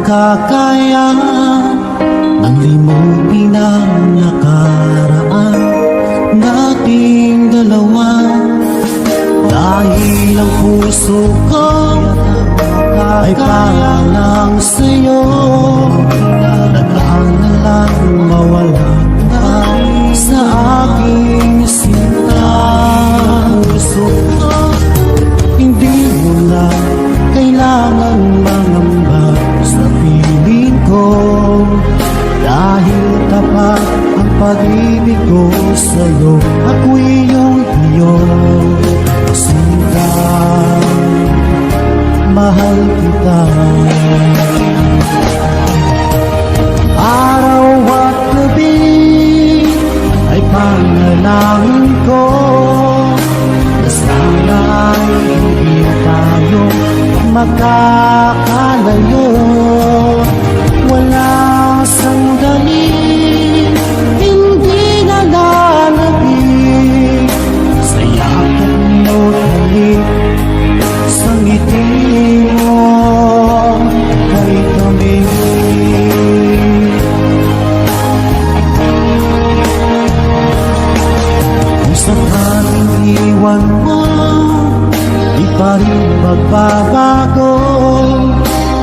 makakaya ng limutin ang nakaraan nating dalawa. Dahil ang puso ko ay parang sa'yo, nagdaan na lang mawala ka sa aking sinta. Puso ko, hindi mo na kailangan mangamba sa piling ko, dahil tapat ang pag-ibig ko sa'yo. Ako'y iyong sinta, mahal kita. Araw at gabi ay panalangin ko na sana ay hindi tayo makakalayo. Walang sandali hindi nalalabig sa yakap mo't halik, sa ngiti mo kay kami. Kung sakaling iwan mo, di pa rin magbabago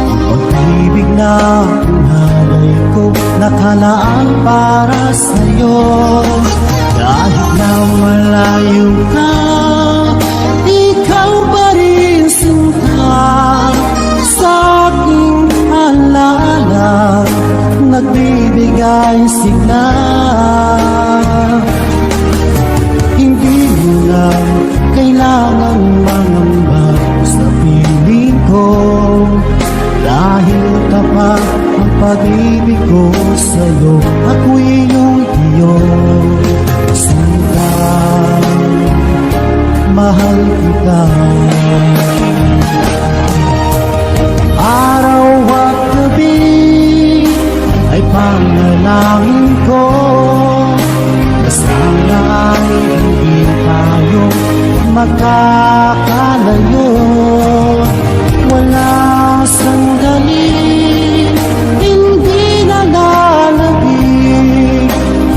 ang pag-ibig na hinalay ko, nakalaan para sa'yo. Kahit na malayo ka, ikaw pa rin sinta sa aking alaala, nagbibigay sigla. Hindi mo na kailangan mangamba sa piling ko, dahil tapat ang pag-ibig ko sa'yo. Ako'y iyong sinta, mahal kita. Araw at gabi ay panalangin ko na sana ay hindi tayo makakalayo. Walang sandali hindi nalalabig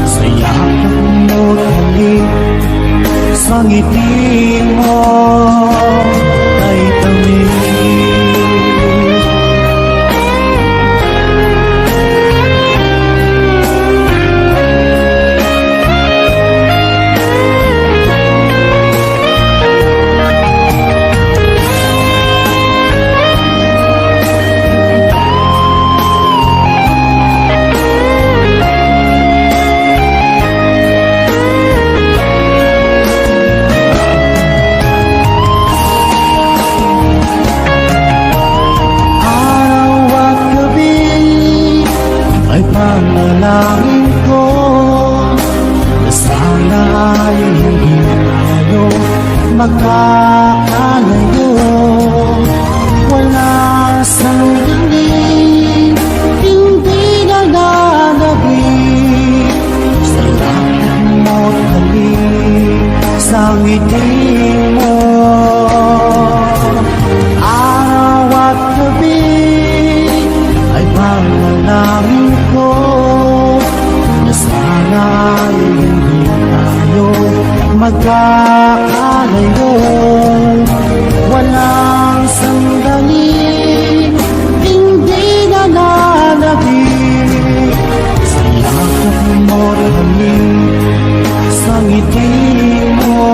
sa yakap mo't halik, sa ngiti mo kay tamis. Panalangin ko na sana ay hindi tayo magkakalayo. Wala sandali hindi nalalabig sa yakap mo't halik, sa ngiti mo. Araw at gabi ay panalangin ko na sana ay hindi tayo magkakalayo. Walang sandali hindi nalalabig sa yakap mo't halik, sa ngiti mo,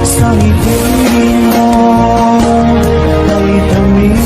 sa ngiti mo kay tamis.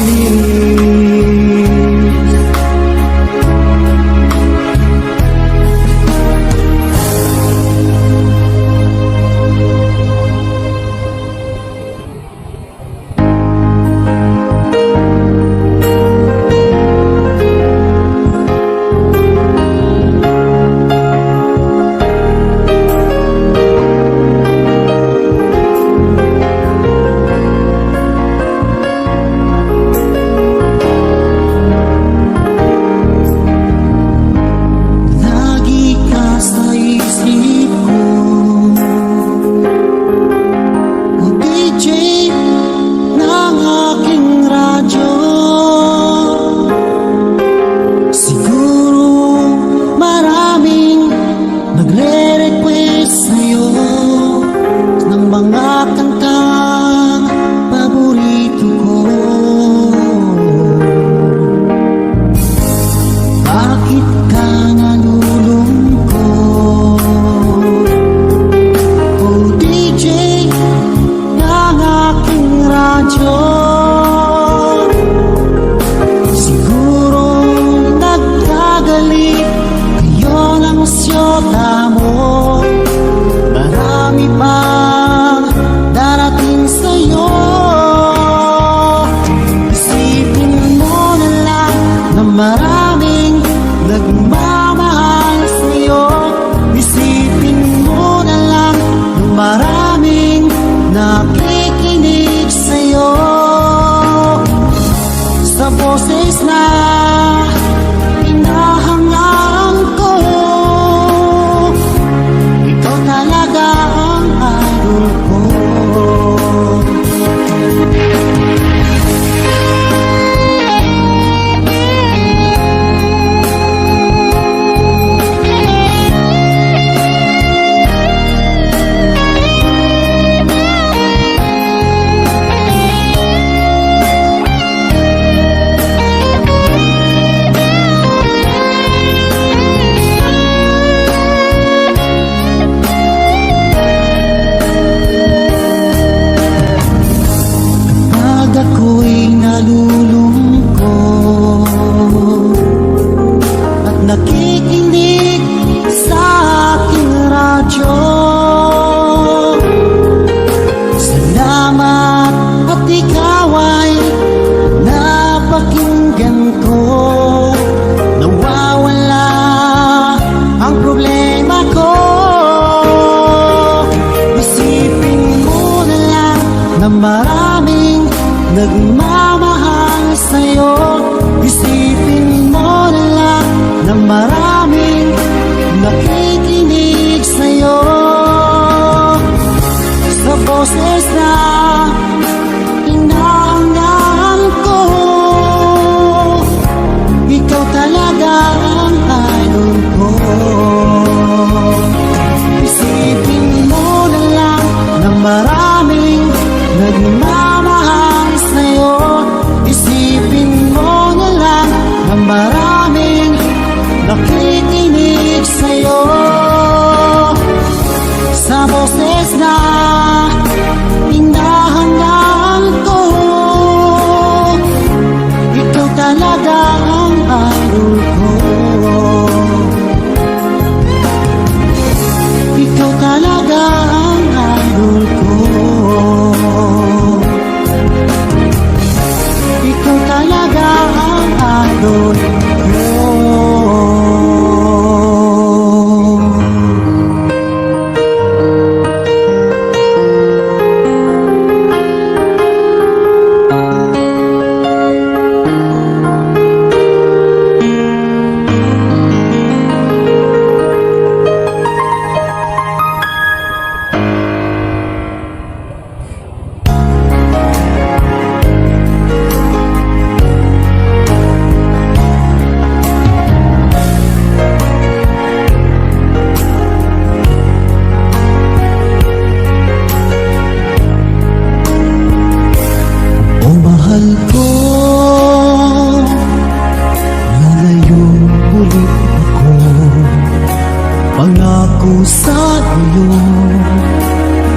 ko sa iyo,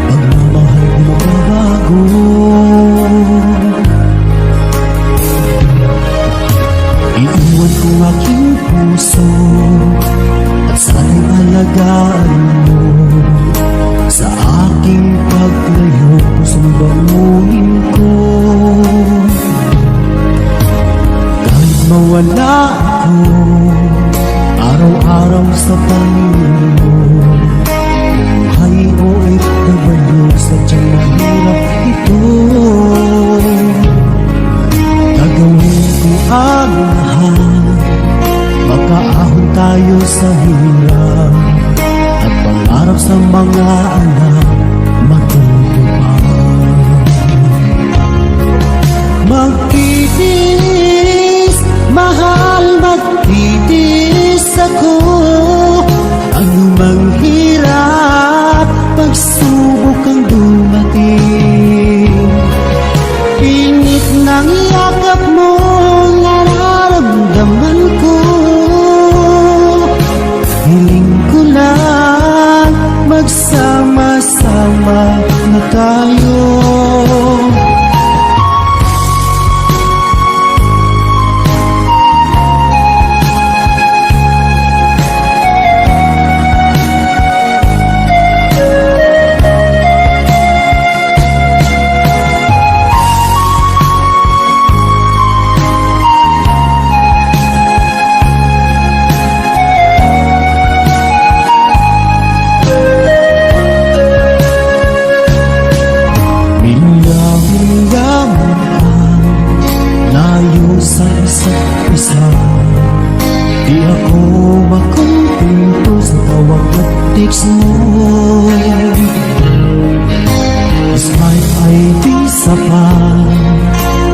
pagmamahal mo babago. Iiwan ko aking puso at sana'y alagaan mo. Sa aking paglayo, pusong bangunin ko. Kahit mawala ako araw-araw sa Panginoon mo, buhay o itnabayo, sadyang mahirap ito. Gagawin ko ang lahat, makaahon tayo sa hirap, at pangarap sa mga anak matutupad. Magtitiis, mahal, magtitiis ako. Anumang hirap, pagsubok ang dumating. Init ng yakap mo, nararamdaman ko. Hiling ko lang, magsama-sama na tayo. Sa isa't isa, di ako makontento sa tawag at text mo. Smile ay di sapat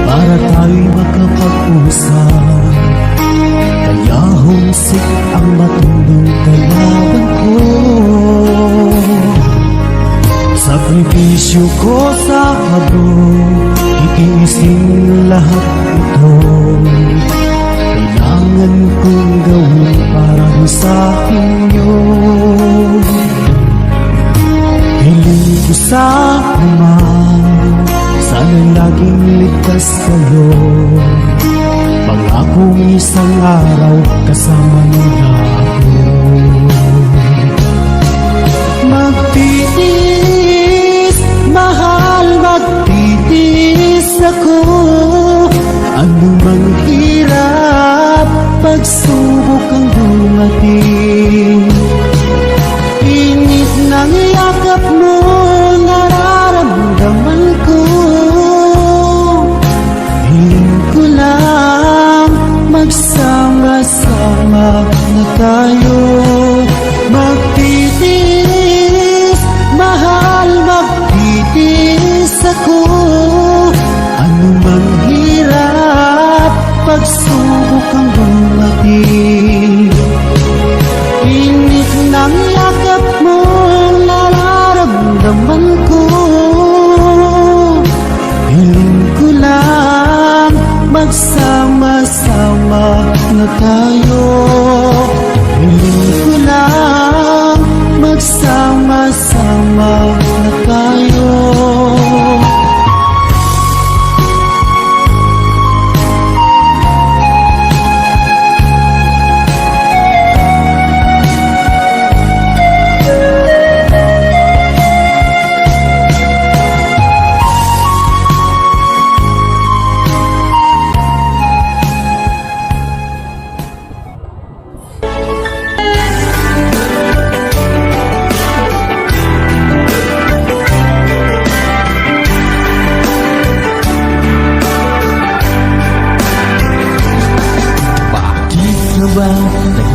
para tayo'y makapag-usap, kaya homesick ang matinding kalaban ko. Sakripisyo ko sa habog, itiisin lahat ito. Kailangan kong gawin para sa inyo. Hiling ko sa Ama, sana laging ligtas kayo. Pangakong isang araw kasama niyo ako. Magtitiis, mahal, magtitiis ako. Anumang hirap, pagsubok ang dumating. Init ng yakap mo, nararamdaman ko. Hiling ko lang, magsama-sama na tayo. Magtitiis, mahal, magtitiis ako. Anumang hirap, pagsubok ang dumating. Init ng yakap mo, nararamdaman ko. Hiling ko lang, magsama-sama na tayo. Hiling ko lang, magsama-sama na tayo.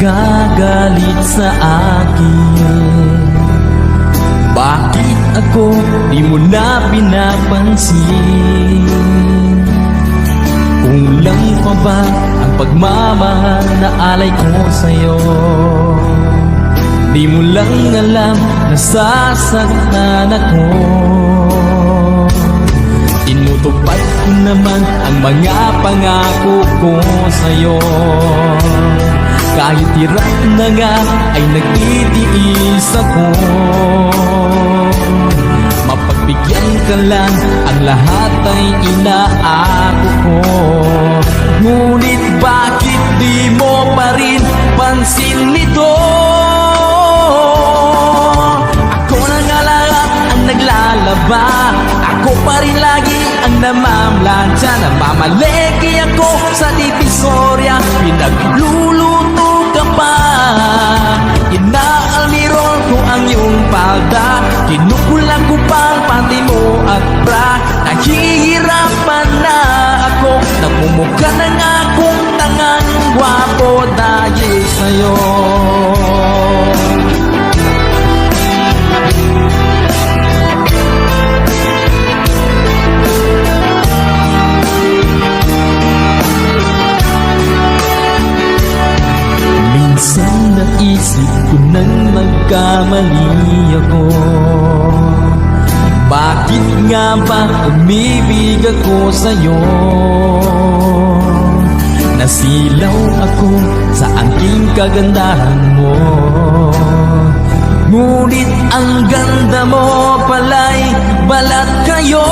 Nagagalit sa akin? Bakit ako di mo na pinapansin? Kulang pa ba ang pagmamahal na alay ko sa'yo? Di mo lang alam na sasaktan ako. Tinutupad ko naman ang mga pangako ko sa'yo. Kahit hirap na nga ay nagtitiis ako. Mapagbigyan ka lang, ang lahat ay inaako ko. Ngunit bakit di mo pa rin pansin nito? Ako na nga lahat ang naglalaba, ako pa rin lagi ang namamlansya. Namamaleki ako sa divisorya, pinagluluto ka pa. Inaalmirol ko ang iyong palda, kinukulang ko pang panty mo at bra. Nahihirapan na ako, nagmumukha na nga akong tangang gwapo dahil sa'yo. Minsan naisip ko nang nagkamali ako. Bakit nga ba umibig ako sa'yo? Nasilaw ako sa angking kagandahan mo, ngunit ang ganda mo pala'y balat kayo.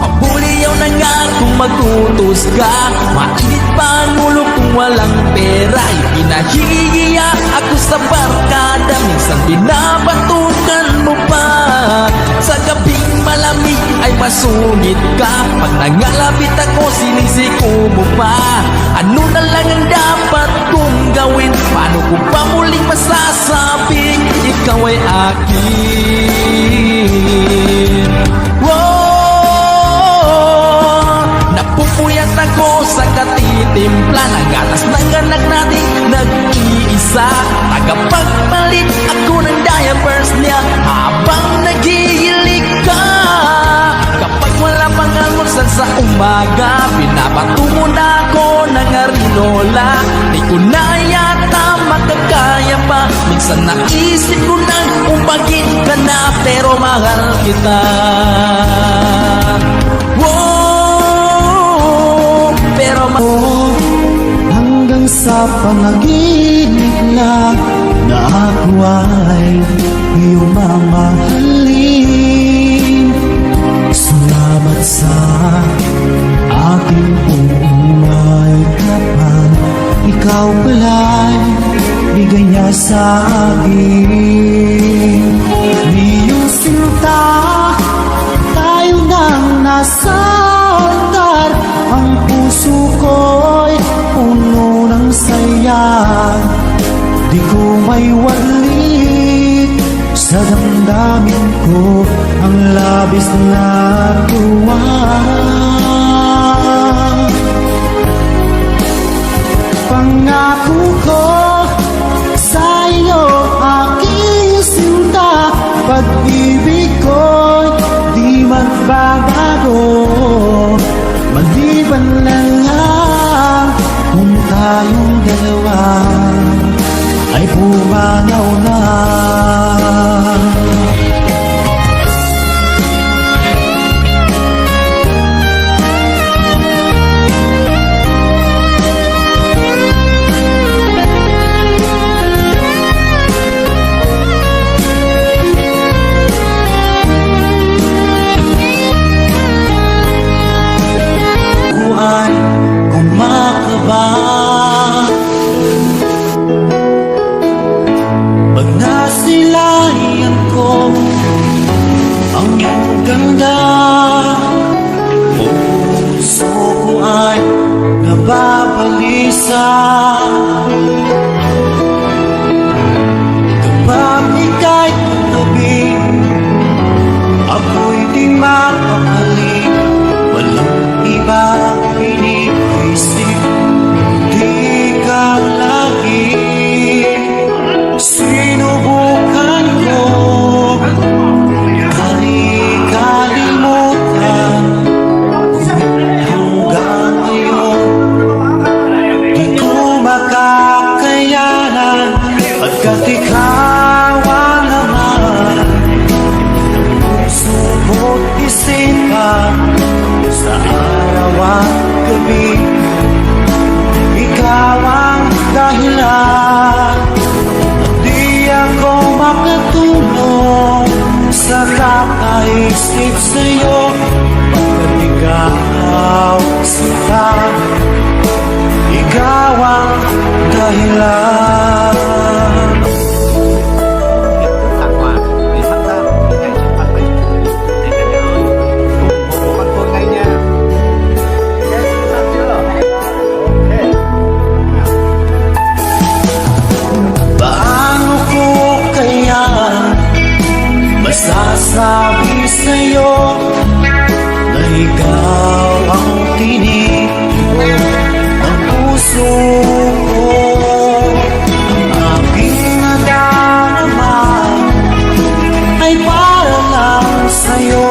Pabuliyaw na nga kung magutos ka, mainit pa ang ulo kung walang pera. Ipinahihiya ako sa barkada, minsan binabatukan mo pa. Sa gabing malamig ay masungit ka, pag nangalapit ako sinisiko mo pa. Ano na lang ang dapat kong gawin? Paano ko pa muling masasabing ikaw ay akin? Napupuyat ako sa katitimpla ng gatas ng anak natin nag-iisa. Tagapagpalit ako ng diapers niya habang naghihilig ka. Kapag wala pang almusal sa umaga, pinapatungo na ako ng arinola. Di ko na yata makakaya pa, minsan naisip ko nang umpagin ka na, pero mahal kita. Hanggang sa panaginip lang na ako ay iyong mamahalin. Salamat sa aking umay kapan, ikaw pala'y bigay niya sa akin. Iyong sinta, tayo nang nasa altar, ang puso ko'y puno ng saya. Di ko may walit sa damdamin ko ang labis na tuwa. Pangako ko sa iyo, aking sinta, pag-ibig ko'y di magbabago. Maliban lang kung tayong dalawa ay pumanaw na. Kumakaba pag nasilayan ko ang iyong ganda. Puso ko ay nababalisa kapag ika'y katabi. Ako'y di mapakali, walang iba iniisip, di ka lagi. Sinubukan ko kalimutan, hanggang ngayon di ko makatulong sa kakaisip sa'yo. Pagkat ikaw sila, ikaw ang dahilan. tặng quà để tham gia cái ngày chụp ảnh mình để cả nhà ơi ủng hộ con Khôn ngay nha. Ok, xong chưa? Paano ko kaya masasabi sa'yo na ikaw ang tinig ko ng puso ko? Ang aking nadarama ay para lang sa'yo.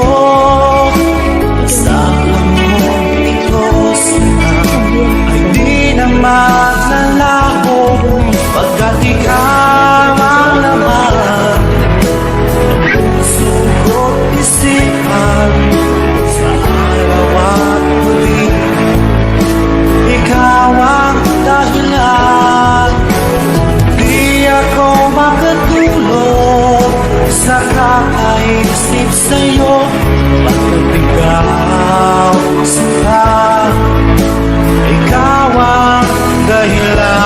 Kasama mo ito sila ay di na maglalaho, pagkat ikaw ang laman ng puso ko't isipan. Sa araw at gabi, ikaw ang dahilan. Di ako makatulog sa kakaisip sa'yo, pagkat ikaw sila, ikaw ang dahilan.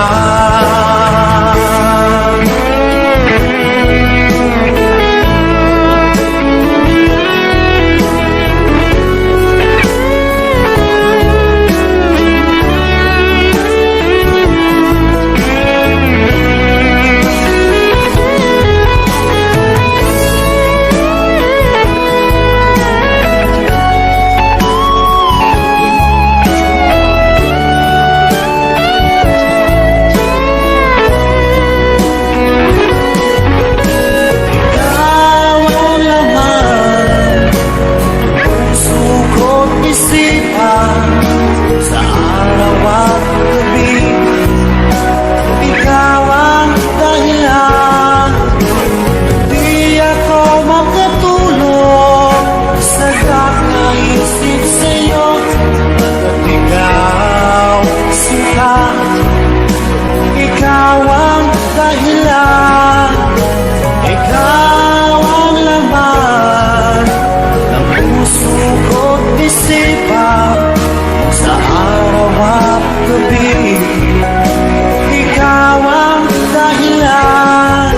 Ikaw ang laman, puso ko't isipan. Sa araw at gabi, ikaw ang dahilan. Di ako makatulog sa kakaisip sa'yo, pagkat ikaw sila, ikaw ang dahilan. Ikaw ang laman ng puso ko't isipan. Sa araw at gabi, ikaw ang dahilan.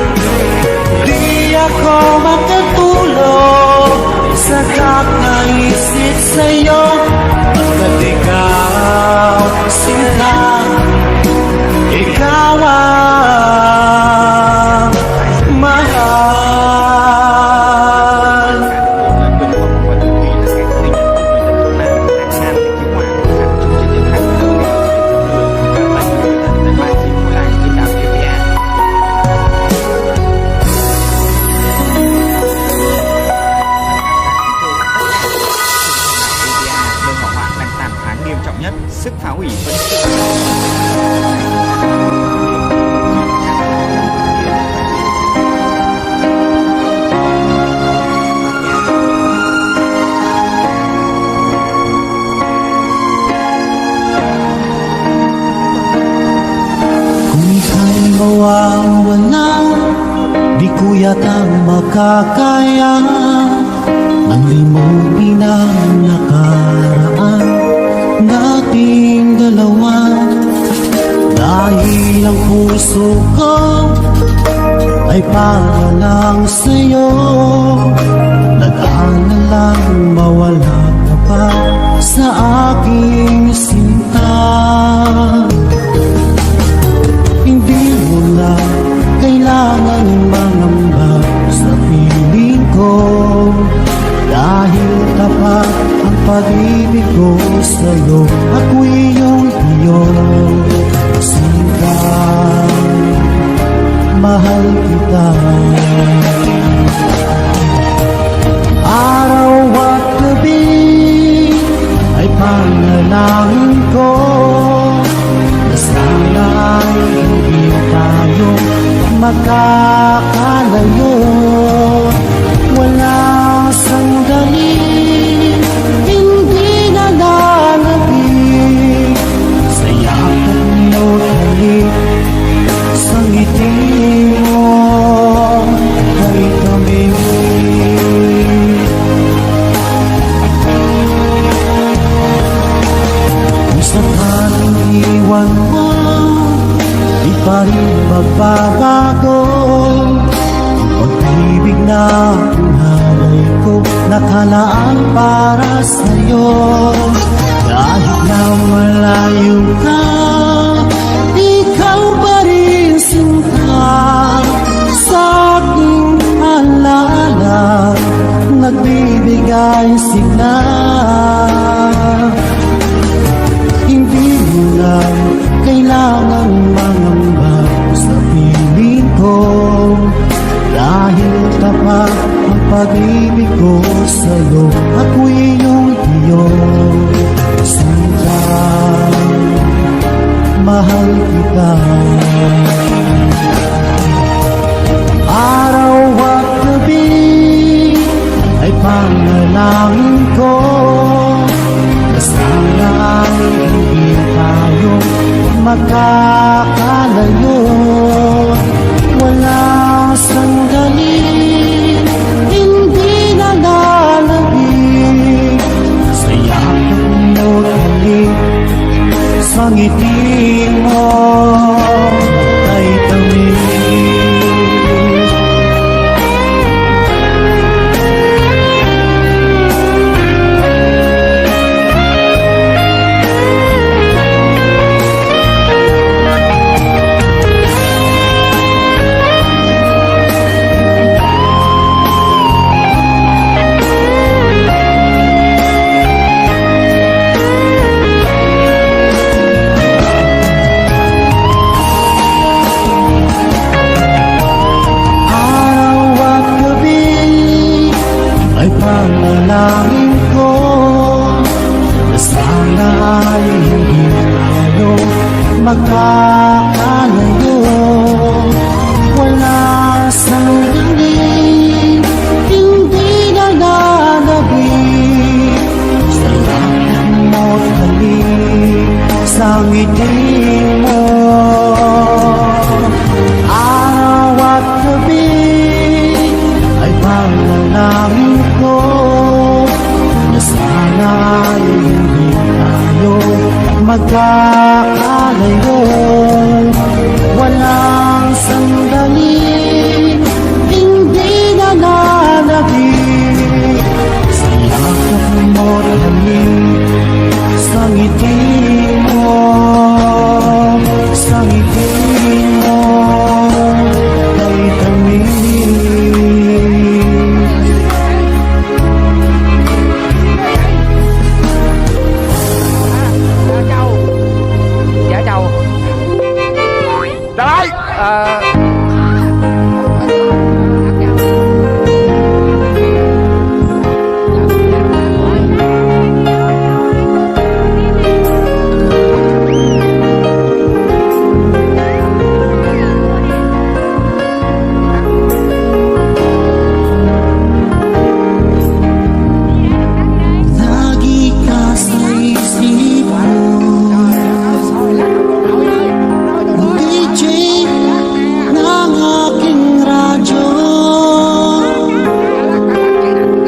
Di ako makatulog sa kakaisip sa'yo, pagkat ikaw sila, ikaw ang mahal. Tuần qua và thường kỳ là cái sinh nhật của người dân Việt Nam tại Nam tỉnh Khánh Hòa của các chương trình điện ảnh các bạn người thân tại bài xin mua lại trên đảo TVA. Nơi hỏa hoạn đang tàn phá nghiêm trọng nhất, sức phá hủy vẫn chưa. Kung ika'y mawawala, di ko yata makakaya ang limutin ang nakaraan nating dalawa. Dahil ang puso ko ay para lang sa'yo, nag-aalalang mawala ka pa sa aking sinta. Hindi mo na kailangan mangamba sa piling ko, dahil tapat ang pag-ibig ko sa'yo. Ako'y iyong sinta, mahal kita. Araw at gabi ay panalangin ko na sana ay hindi tayo magkakalayo. Walang sandali hindi na nalagig sa yakap mo't halik, sa ngiti mo. Kahit lalaan para sa'yo. Kahit na malayo ka, ikaw pa rin sinta. Sa aking alaala, nagbibigay sigla. Hindi mo lang kailangan mangamba sa piling ko, dahil tapat ang pag-ibig ko sa'yo. Ako'y iyong sinta, mahal kita. Araw at gabi ay panalangin ko na sana ay hindi tayo magkakalayo. Walang sandali, hindi na lalagig sa yakap mo't halik, sa ngiti mo ay tamis. Panalangin ko na sana ay hindi tayo magkakalayo. Wala sandali, hindi na lalabig sa lakad mo't halik, sa ngiti mo. Araw at gabi ay panalangin ko na sana ay hindi tayo magkakalayo. Walang sandali, hindi na lalabig sa yakap mo't halik, sa ngiti mo, sa ngiti mo ay tamis. Đấy Lagi ka sa isip ko, DJ ng aking radyo.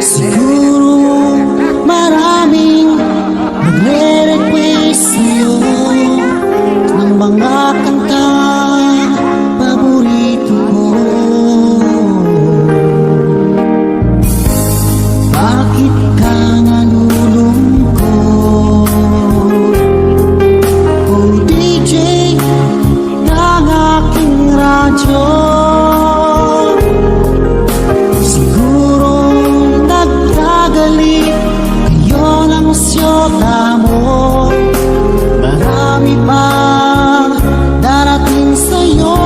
Siguro maraming nagre-request sa'yo ng mga kanta paborito ko. Bakit ka nalulungkot? Oh DJ ng aking radyo, siguro nagkagalit kayo ng syota mo. Marami pang darating sa'yo.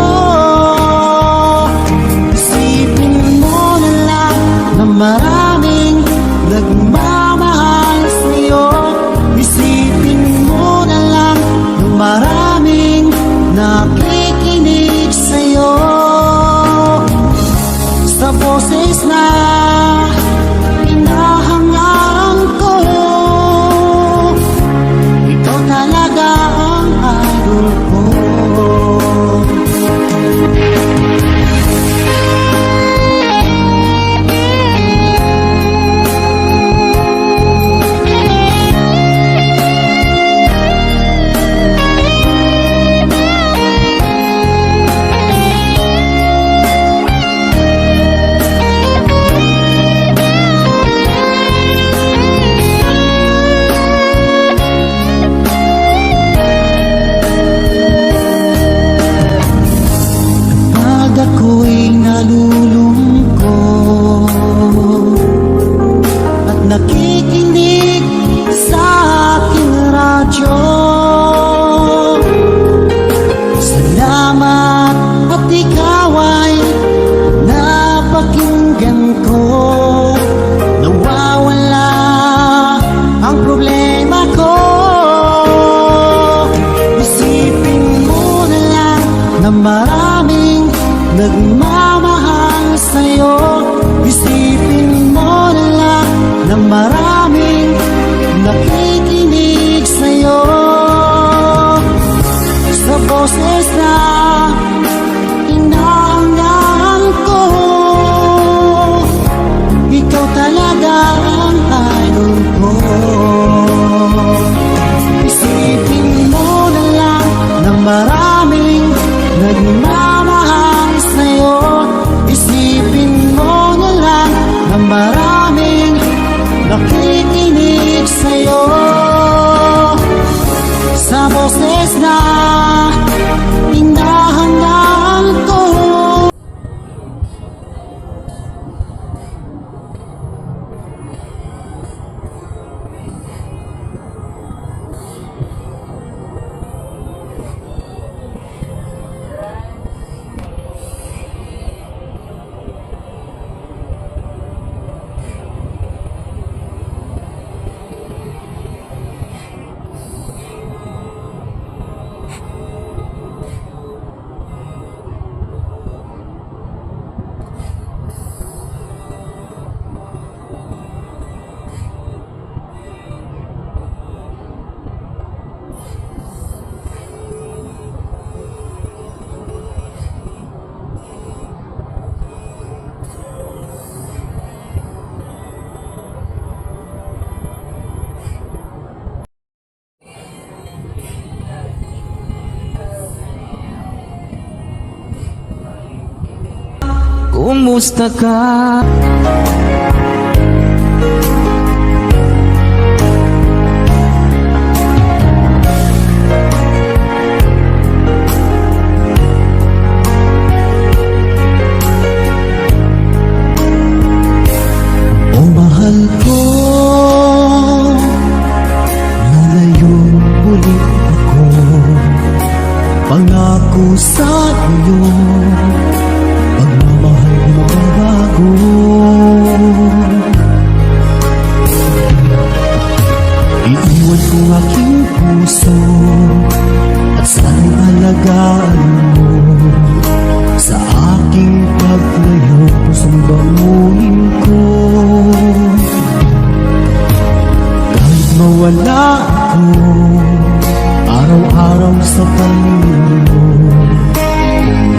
Isipin mo na lang na maraming nagmamahal sa'yo. Isipin mo na lang na maraming nakikinig sa'yo. Sa boses na hinahangaan ko, ikaw talaga ang idol ko. nagmamahal sa'yo. Isipin mo na lang na maraming nakikinig sa'yo. Sa boses na inaangaan ko, ikaw talaga ang idol ko. Isipin mo na lang na maraming nagmamahal sa'yo. Isipin mo na lang na maraming nakikinig sa'yo. Sa boses na hinahangaan ko. Kumusta ka? O mahal ko, lalayon ulit ako. Pangako sa iyo, pagmamahal mo babago. Iiwan ko aking puso at sana'y alagaan mo. Sa aking paglayo, pusong bangunin ko. Kahit mawala ako, araw-araw sa pangingin mo.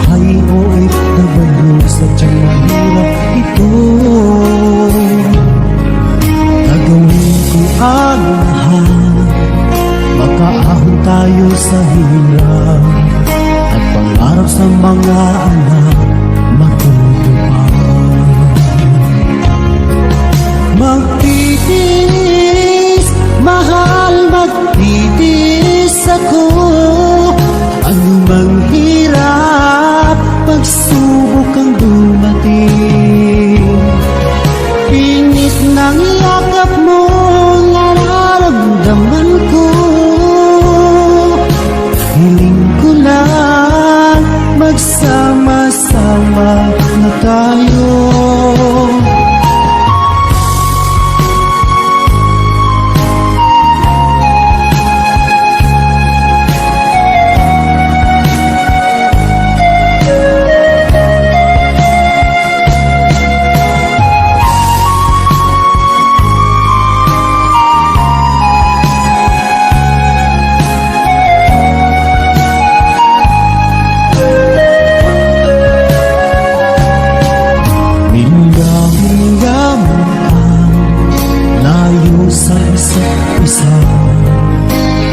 Buhay o itabayo, sadyang mahirap ito. Gagawin ko ang lahat, makaahon tayo sa hirap. At pangarap sa mga anak matutupad. Magtitiis, mahal, magtitiis ako. Ano mang hirap, pagsubok ang dumating. Init ng yakap mo, nararamdaman ko. Hiling ko lang, magsama-sama na tayo.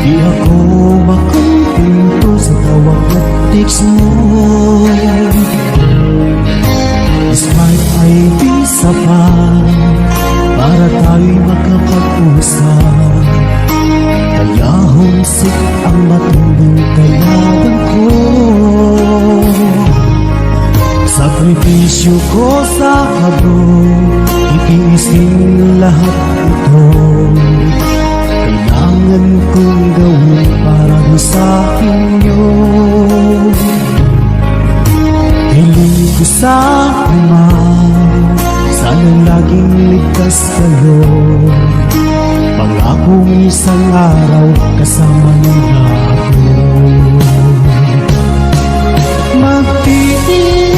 Di ako makumpinto sa tawag at text mo. Despite ay di sapat para tayo'y makapag-usap. Kaya humsik ang matinding kalaban ko. Sakripisyo ko sa habog, itiisin lahat ito. Kailangan kong gawin para sa inyo. Hiling ko sa Ama, sana laging ligtas kayo. Pangakong isang araw kasama niyo ako. Magtitiis,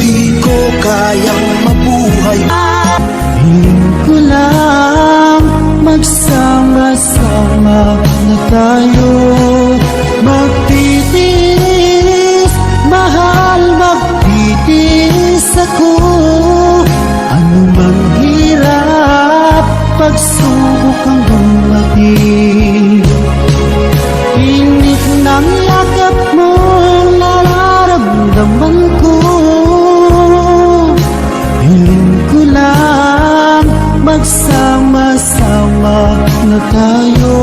Di ko kayang mabuhay. Hiling ko lang magsama-sama na tayo. Magtitiis, mahal, magtitiis ako. Ano mang hirap, pagsubok ang dumating. Init ng yakap mo, nararamdaman ko. Hiling ko lang magsama-sama na tayo.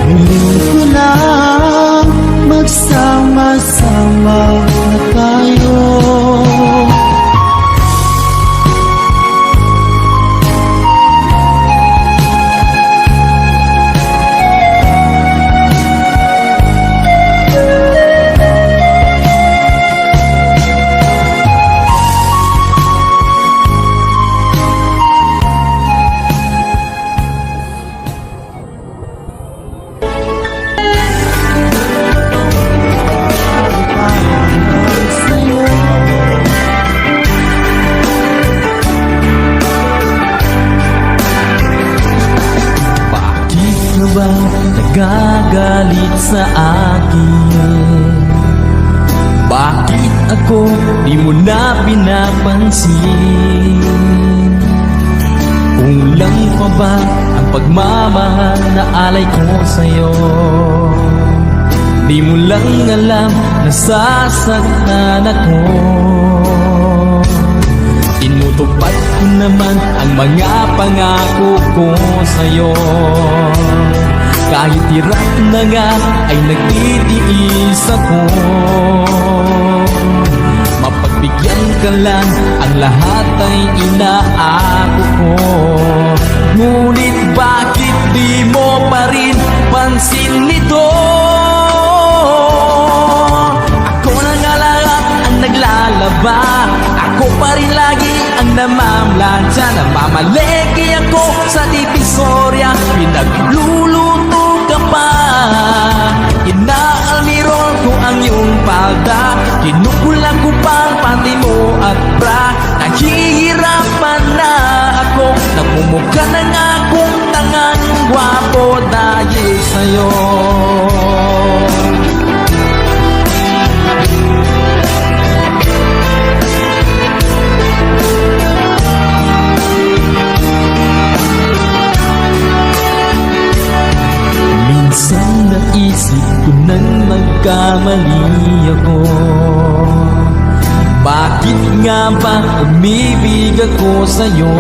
Hiling ko lang magsama-sama na tayo. Bakit ka ba nagagalit sa akin? Bakit ako di mo na pinapansin? Kulang pa ba ang pagmamahal na alay ko sa'yo? Di mo lang alam na sasaktan ako. Tinutupad ko naman ang mga pangako ko sa'yo. Kahit hirap na nga ay nagtitiis ako. Mapagbigyan ka lang, ang lahat ay inaako ko. Ngunit bakit di mo pa rin pansin nito? Ako na nga lahat ang naglalaba. Ako pa rin lagi ang namamlansya. Namamaleki ako sa divisorya. Pinagluluto ka pa. Inaalmirol ko ang iyong palda. Kinukulang ko pang panty mo at bra. Nahihirapan na ako. Nagmumukha na nga akong tangang gwapo dahil sa'yo. Minsan naisip ko nang magkamali ako. Bakit nga ba umibig ako sa'yo?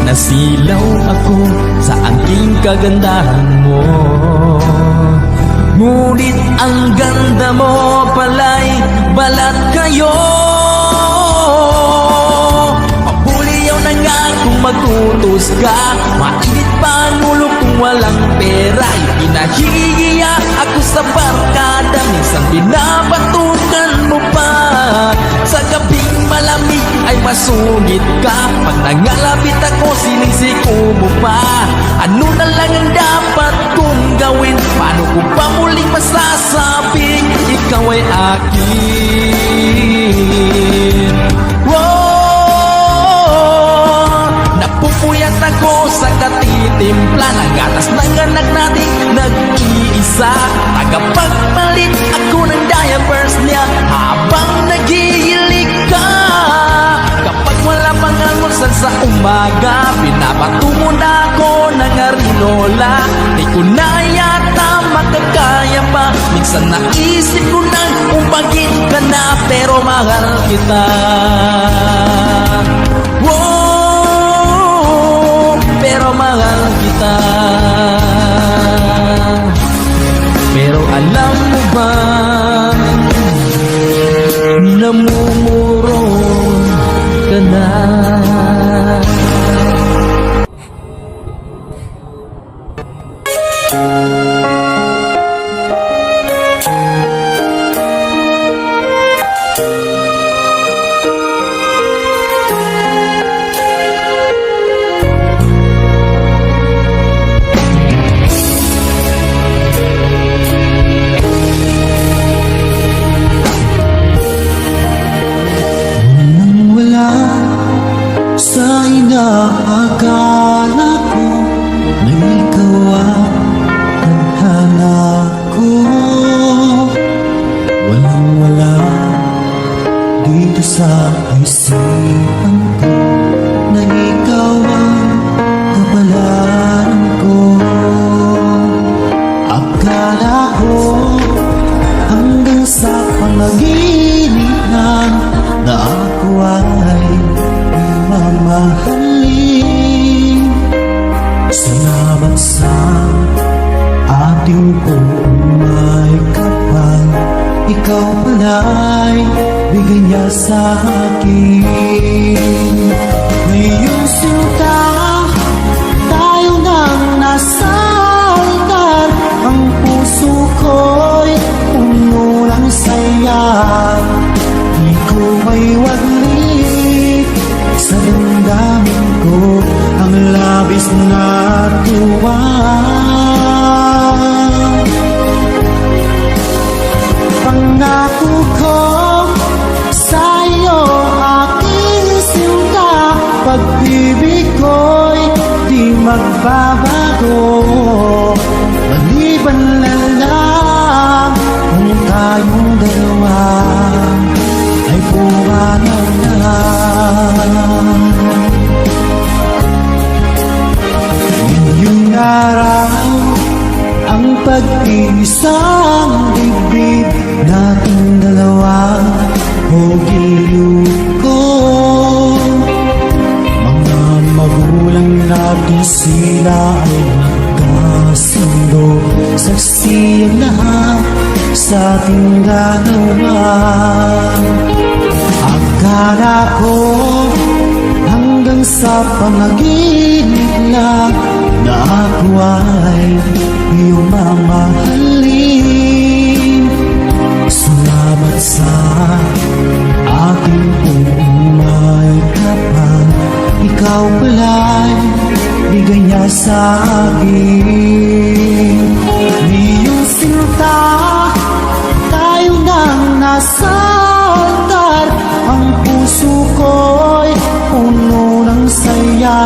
Nasilaw ako sa angking kagandahan mo. Ngunit ang ganda mo pala'y balat kayo. Mabuliyaw na nga kung magutos ka. Mainit pa ang ulo kung walang pera. Pinahihiya ako sa barkada. Minsan binabatukan mo pa. Sa gabing malamig ay masungit ka. Pag nangalapit ako sinisiko mo pa. Ano na lang ang dapat kong gawin? Paano ko pa muling masasabing ikaw ay akin? Napupuyat ako sa katitimpla ng gatas ng anak natin nag-iisa. Tagapagpalit ako ng diapers niya habang naghihilig ka. Kapag wala pang almusal sa umaga, binabato mo na ako ng arinola. Di ko na yata makakaya pa. Minsan naisip ko na umpagin ka na, pero mahal kita. Pero mahal kita. Pero alam mo ba, namumuro ka na. sa isipan ko na ikaw ang kapalaran ko. Akala ko hanggang sa panaginip na ako ay mamahalin. Salamat sa ating umay kapal, ikaw pala'y bigay niya sa akin. Ngayong sinta, tayo nang nasa altar, ang puso ko'y puno ng saya. Di ko may waglit sa damdamin ko ang labis na tuwa. Pangako ko sa iyo, aking sinta, pag-ibig ko'y di magbabago. Maliban na lang kung tayong dalawa ay pumanaw na. Ngayong araw, ang pag-iisang dibdib nating dalawa o giliw ko. Mga magulang natin sila ay nagkasundo, saksi ang lahat sa ating dalawa. Akala ko hanggang sa panaginip lang na ako ay iyong mamahalin. Salamat sa aking umay kapal, ikaw pala'y bigay niya sa akin. Ngayong sinta, tayo nang nasa altar, ang puso ko'y puno ng saya.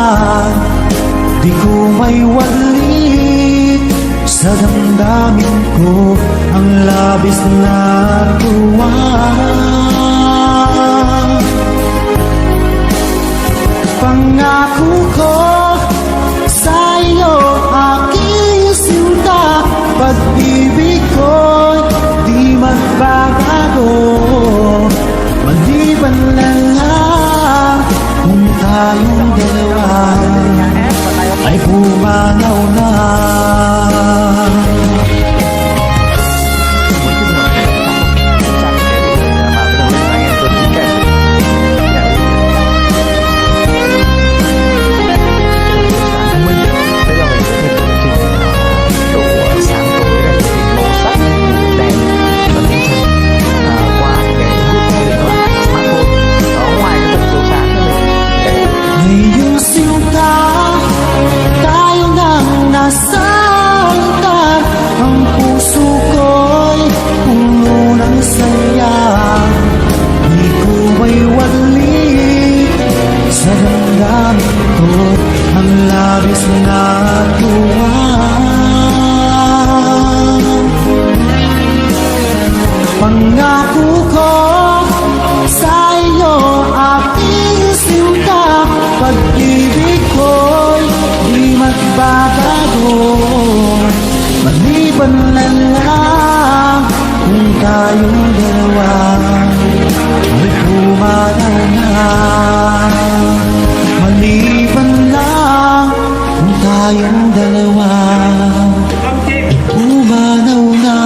Di ko may walit sa damdamin ko ang labis na tuwa. Pangako ko sa iyo, aking sinta, pag-ibig ko'y di magbabago. Maliban na lang kung tayong dalawa ay pumanaw na. Ngayong sinta, tayo nang nasa altar, ang puso ko'y puno ng saya. Di ko may walit sa damdamin ko ang labis na tuwa. Pangako ko sa iyo, aking sinta, pag-ibig ko'y di magbabago. Maliban na lang kung tayong dalawa ay pumanaw na. Maliban lang kung tayong dalawa ay pumanaw na.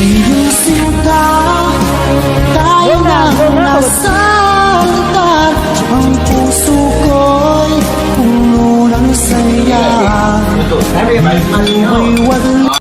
Ngayong sinta, tayo nang nasa altar, ang puso ko'y puno ng saya. May walang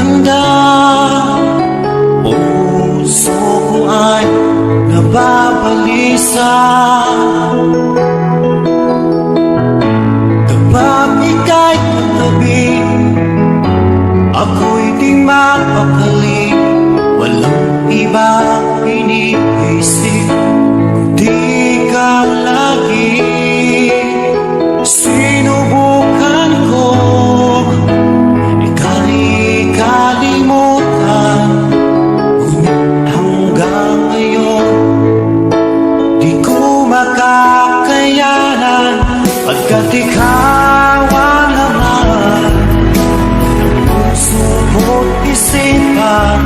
ganda. Puso ko ay nababalisa kapag ika'y katabi. Ako'y di mapakali, walang ibang iniisip kundi ka lagi. Sinubukan ko ika'y kalimutan, ngunit hanggang ngayon di ko makakayanan, pagkat ikaw ang laman ng puso mo't isipan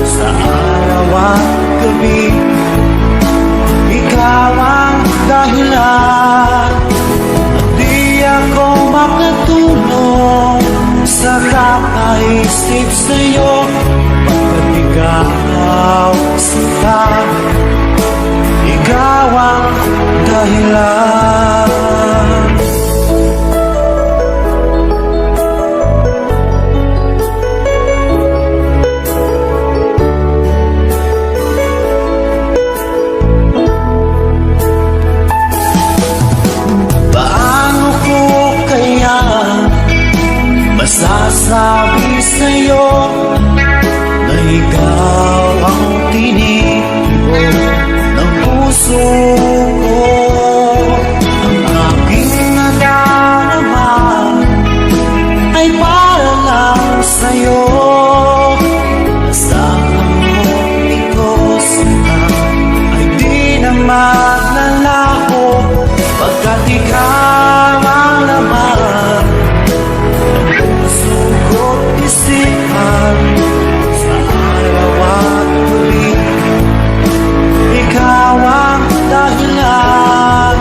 sa araw at gabi. Ikaw ang dahilan at di ako makatulog sa kakaisip sa'yo, pagkat ikaw sila, ikaw ang dahilan. Paano ko kaya masasabi sa'yo na ikaw ang tinitibok ng puso ko? Ang aking nadarama ay para lang sa'yo. Asahan mo ito sila ay di naman lalako, pagkat ikaw ang laman ng puso ko't isipan sa araw at gabi. Ikaw ang dahilan,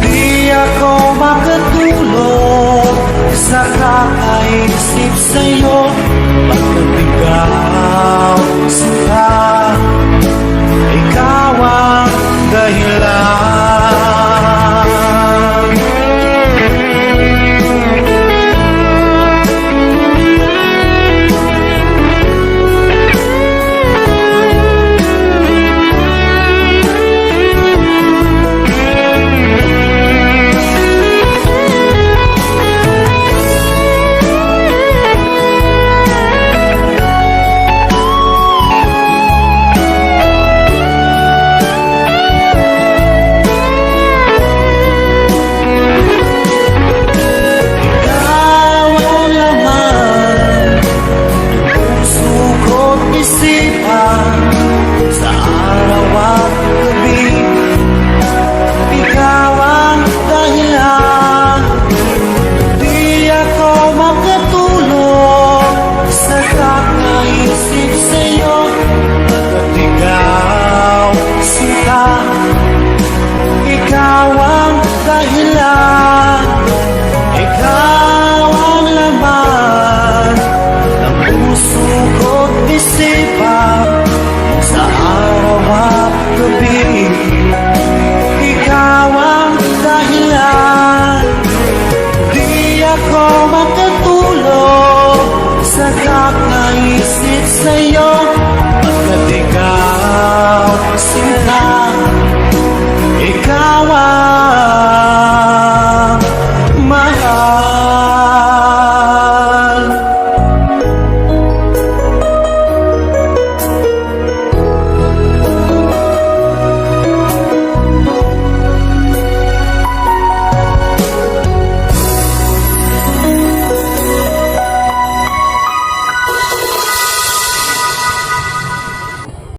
di ako makatulog sa kakaisip sa'yo, pagkat ikaw sila, ikaw ang dahilan.